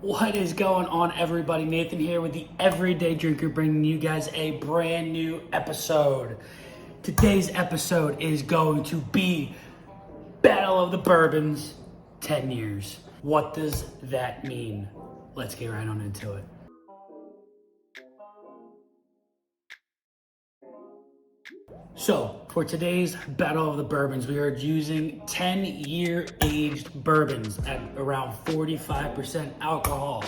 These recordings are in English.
What is going on, everybody? Nathan here with the Everyday Drinker, bringing you guys a brand new episode. Today's episode is going to be Battle of the Bourbons, 10 years. What does that mean? Let's get right on into it. So, for today's Battle of the Bourbons, we are using 10-year aged bourbons at around 45% alcohol.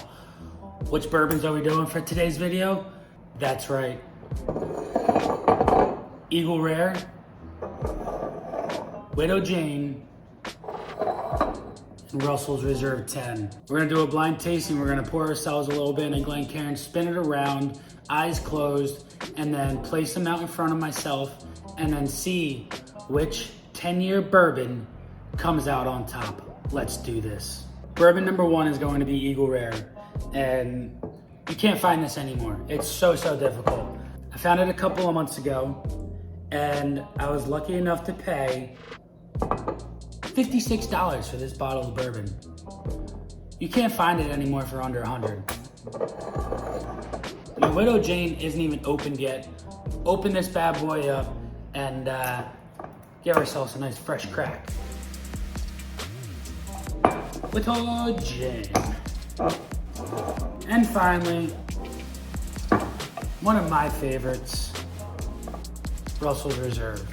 Which bourbons are we doing for today's video? That's right. Eagle Rare, Widow Jane, and Russels Reserve 10. We're gonna do a blind tasting. We're gonna pour ourselves a little bit in a Glencairn, spin it around, eyes closed, and then place them out in front of myself, and then see which 10-year bourbon comes out on top. Let's do this. Bourbon number one is going to be Eagle Rare, and you can't find this anymore. It's so difficult. I found it a couple of months ago, and I was lucky enough to pay $56 for this bottle of bourbon. You can't find it anymore for under 100. My Widow Jane isn't even opened yet. Open this bad boy up and give ourselves a nice fresh crack. Widow Jane. And finally, one of my favorites, Russels Reserve.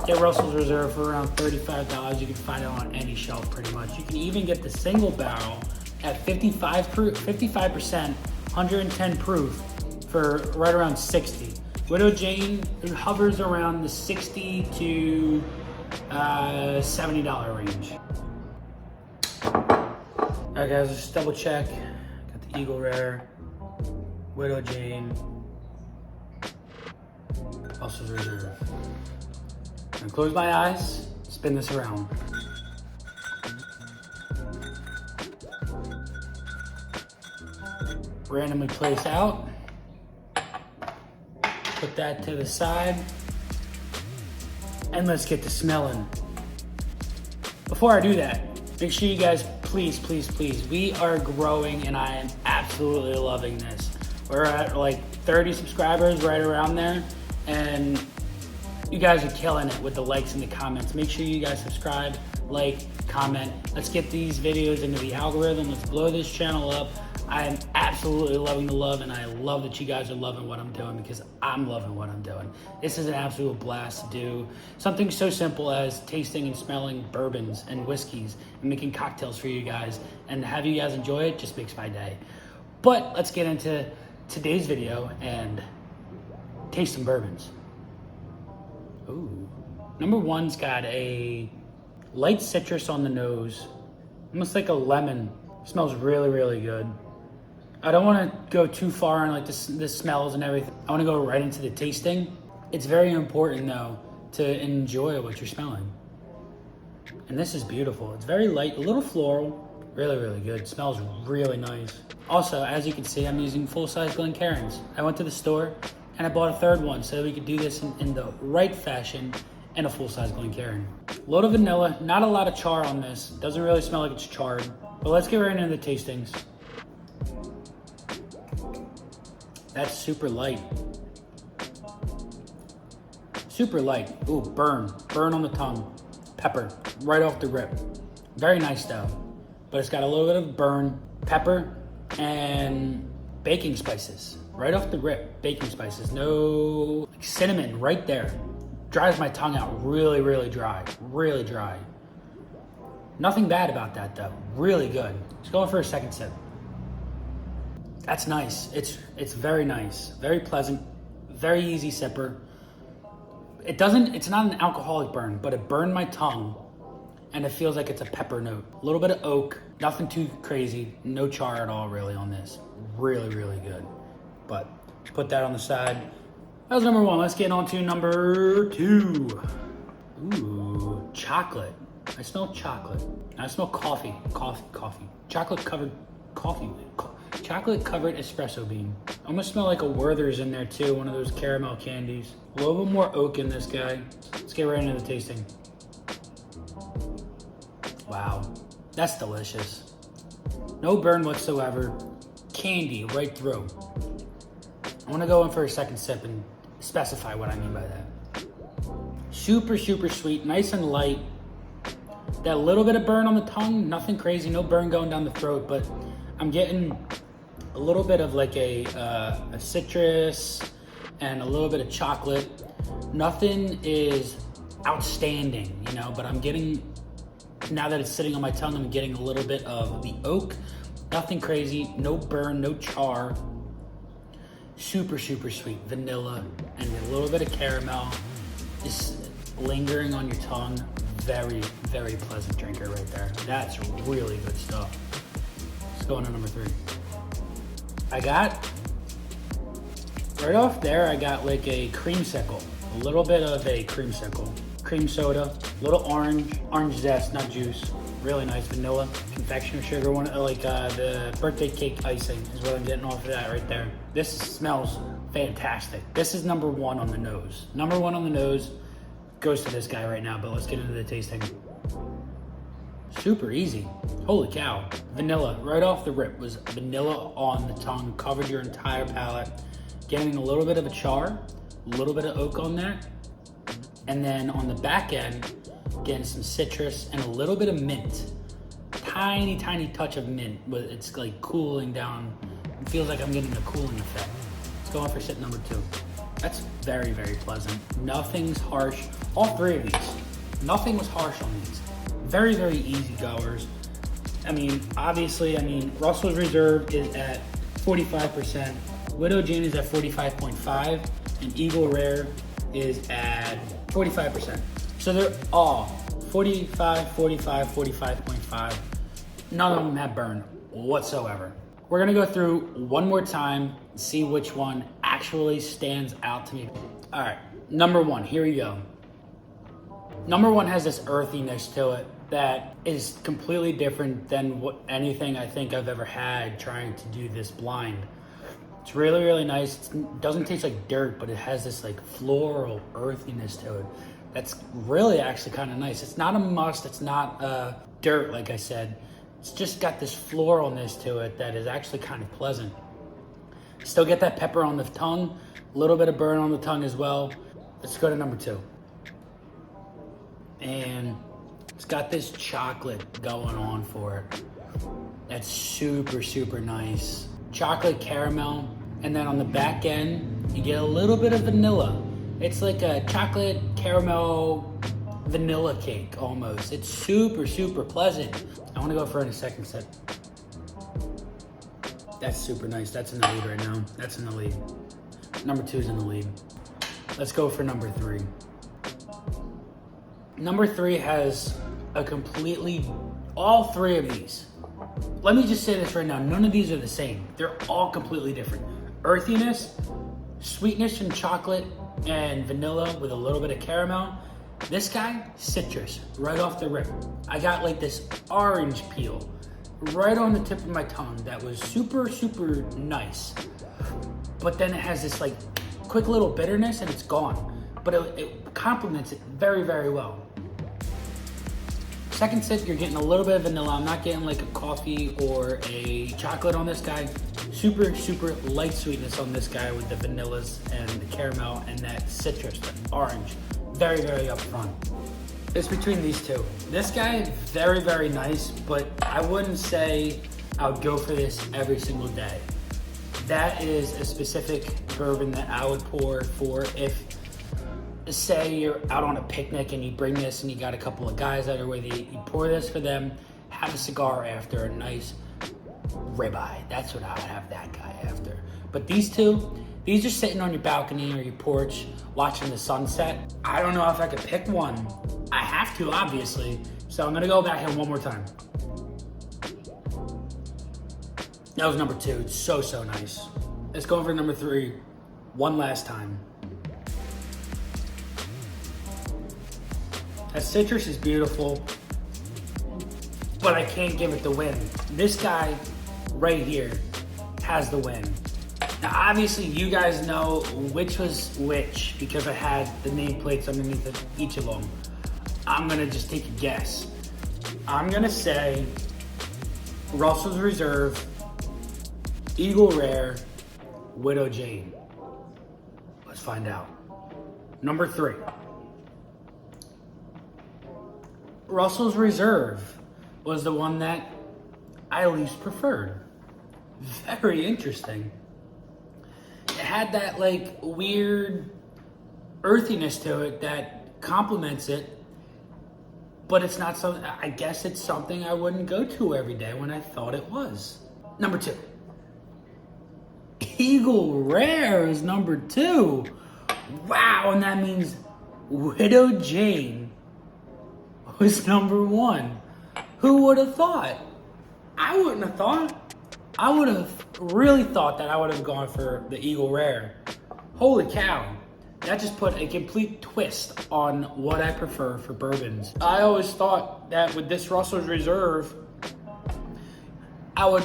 Get Russels Reserve for around $35. You can find it on any shelf pretty much. You can even get the single barrel at 55%, 110 proof for right around 60. Widow Jane hovers around the $60 to $70 range. Alright guys, let's just double check. Got the Eagle Rare, Widow Jane, Russels Reserve. I'm gonna close my eyes, spin this around. Randomly place out. Put that to the side. And let's get to smelling. Before I do that, make sure you guys, please, we are growing and I am absolutely loving this. We're at like 30 subscribers, right around there. And you guys are killing it with the likes and the comments. Make sure you guys subscribe, like, comment. Let's get these videos into the algorithm. Let's blow this channel up. I am absolutely loving the love, and I love that you guys are loving what I'm doing because I'm loving what I'm doing. This is an absolute blast to do something so simple as tasting and smelling bourbons and whiskeys and making cocktails for you guys, and have you guys enjoy it just makes my day. But let's get into today's video and taste some bourbons. Ooh. Number one's got a light citrus on the nose, almost like a lemon. Smells really good. I don't want to go too far on like the smells and everything. I want to go right into the tasting. It's very important though to enjoy what you're smelling. And this is beautiful. It's very light, a little floral, really good. It smells really nice. Also, as you can see, I'm using full-size Glencairns. I went to the store and I bought a third one so that we could do this in the right fashion and a full-size Glencairn. Load of vanilla, not a lot of char on this. Doesn't really smell like it's charred. But let's get right into the tastings. That's super light. Super light. Ooh, burn on the tongue. Pepper, right off the rip. Very nice though. But it's got a little bit of burn, pepper, and baking spices. Right off the rip, baking spices. No cinnamon right there. Dries my tongue out really dry. Nothing bad about that though. Really good. Let's go in for a second sip. That's nice. It's very nice. Very pleasant. Very easy sipper. It's not an alcoholic burn, but it burned my tongue and it feels like it's a pepper note. A little bit of oak, nothing too crazy. No char at all really on this. Really good. But put that on the side. That was number one. Let's get on to number two. Ooh, chocolate. I smell chocolate. I smell coffee. Chocolate covered coffee. Chocolate covered espresso bean. Almost smell like a Werther's in there too, one of those caramel candies. A little bit more oak in this guy. Let's get right into the tasting. Wow, that's delicious. No burn whatsoever. Candy right through. I want to go in for a second sip and specify what I mean by that. Super, super sweet, nice and light. That little bit of burn on the tongue, nothing crazy, no burn going down the throat, but I'm getting a little bit of like a citrus and a little bit of chocolate. Nothing is outstanding, you know, but I'm getting, now that it's sitting on my tongue, I'm getting a little bit of the oak. Nothing crazy, no burn, no char. Super, super sweet. Vanilla and a little bit of caramel is lingering on your tongue. Very, very pleasant drinker right there. That's really good stuff. Let's go on to number 3. I got, right off there, I got like a creamsicle. A little bit of a creamsicle. Cream soda, little orange zest, not juice. Really nice vanilla, confectioner sugar, one like the birthday cake icing is what I'm getting off of that right there. This smells fantastic. This is number 1 on the nose. Number 1 on the nose goes to this guy right now, but let's get into the tasting. Super easy. Holy cow. Vanilla, right off the rip, was vanilla on the tongue, covered your entire palate. Getting a little bit of a char, a little bit of oak on there. And then on the back end, getting some citrus and a little bit of mint. Tiny, tiny touch of mint, but it's like cooling down. It feels like I'm getting a cooling effect. Let's go on for sip number 2. That's very, very pleasant. Nothing's harsh. All 3 of these. Nothing was harsh on these. Very, very easy goers. I mean, obviously, Russell's Reserve is at 45%. Widow Gin is at 45.5, and Eagle Rare is at 45%. So they're all 45, 45, 45.5. None of them have burn whatsoever. We're gonna go through one more time, see which one actually stands out to me. All right, number 1, here we go. Number 1 has this earthiness to it that is completely different than anything I think I've ever had trying to do this blind. It's really, really nice. It doesn't taste like dirt, but it has this like floral earthiness to it. That's really actually kind of nice. It's not a must, it's not dirt like I said. It's just got this floralness to it that is actually kind of pleasant. Still get that pepper on the tongue, a little bit of burn on the tongue as well. Let's go to number 2. And it's got this chocolate going on for it. That's super, super nice. Chocolate caramel, and then on the back end, you get a little bit of vanilla. It's like a chocolate caramel vanilla cake almost. It's super, super pleasant. I want to go for a second sip. That's super nice. That's in the lead right now. That's in the lead. Number 2 is in the lead. Let's go for number 3. Number 3 has a completely, all 3 of these. Let me just say this right now. None of these are the same. They're all completely different. Earthiness, sweetness from chocolate and vanilla with a little bit of caramel. This guy, citrus, right off the rip. I got like this orange peel right on the tip of my tongue that was super, super nice. But then it has this like quick little bitterness and it's gone. But it complements it very, very well. Second sip, you're getting a little bit of vanilla. I'm not getting like a coffee or a chocolate on this guy. Super, super light sweetness on this guy with the vanillas and the caramel and that citrus, the orange. Very, very upfront. It's between these 2. This guy, very, very nice, but I wouldn't say I would go for this every single day. That is a specific bourbon that I would pour for if, say you're out on a picnic and you bring this and you got a couple of guys that are with you, you pour this for them, have a cigar after, a nice ribeye. That's what I would have that guy after. But these 2, these are sitting on your balcony or your porch watching the sunset. I don't know if I could pick one. I have to, obviously. So I'm gonna go back here one more time. That was number 2. It's so, so nice. Let's go over to number 3 one last time. That citrus is beautiful, but I can't give it the win. This guy right here has the win. Now, obviously, you guys know which was which because I had the nameplates underneath each of them. I'm gonna just take a guess. I'm gonna say Russels Reserve, Eagle Rare, Widow Jane. Let's find out. Number 3. Russels Reserve was the one that I least preferred. Very interesting. It had that like weird earthiness to it that complements it, but it's not something, I guess it's something I wouldn't go to every day when I thought it was. Number 2. Eagle Rare is number 2. Wow, and that means Widow Jane was number 1. Who would have thought? I wouldn't have thought. I would have really thought that I would have gone for the Eagle Rare. Holy cow. That just put a complete twist on what I prefer for bourbons. I always thought that with this Russels Reserve, I would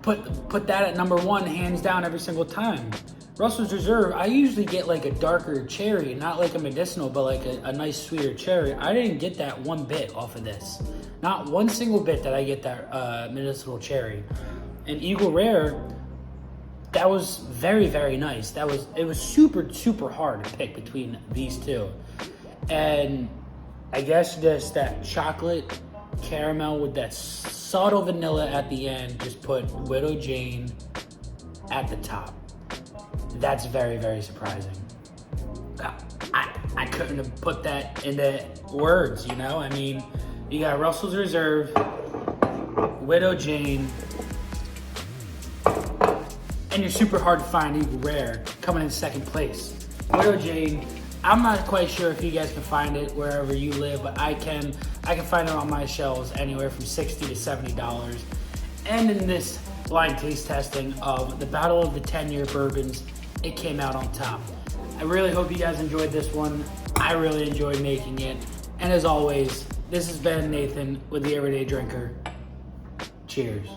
put that at number 1 hands down every single time. Russels Reserve, I usually get like a darker cherry, not like a medicinal, but like a nice sweeter cherry. I didn't get that one bit off of this. Not one single bit that I get that medicinal cherry. And Eagle Rare, that was very, very nice. It was super, super hard to pick between these two. And I guess just that chocolate caramel with that subtle vanilla at the end just put Widow Jane at the top. That's very, very surprising. I couldn't have put that into words, you know? I mean, you got Russels Reserve, Widow Jane, and you're super hard to find Eagle Rare coming in second place. Widow Jane, I'm not quite sure if you guys can find it wherever you live, but I can find it on my shelves anywhere from $60 to $70. And in this blind taste testing of the Battle of the 10-Year Bourbons, it came out on top. I really hope you guys enjoyed this one. I really enjoyed making it. And as always, this has been Nathan with The Everyday Drinker. Cheers.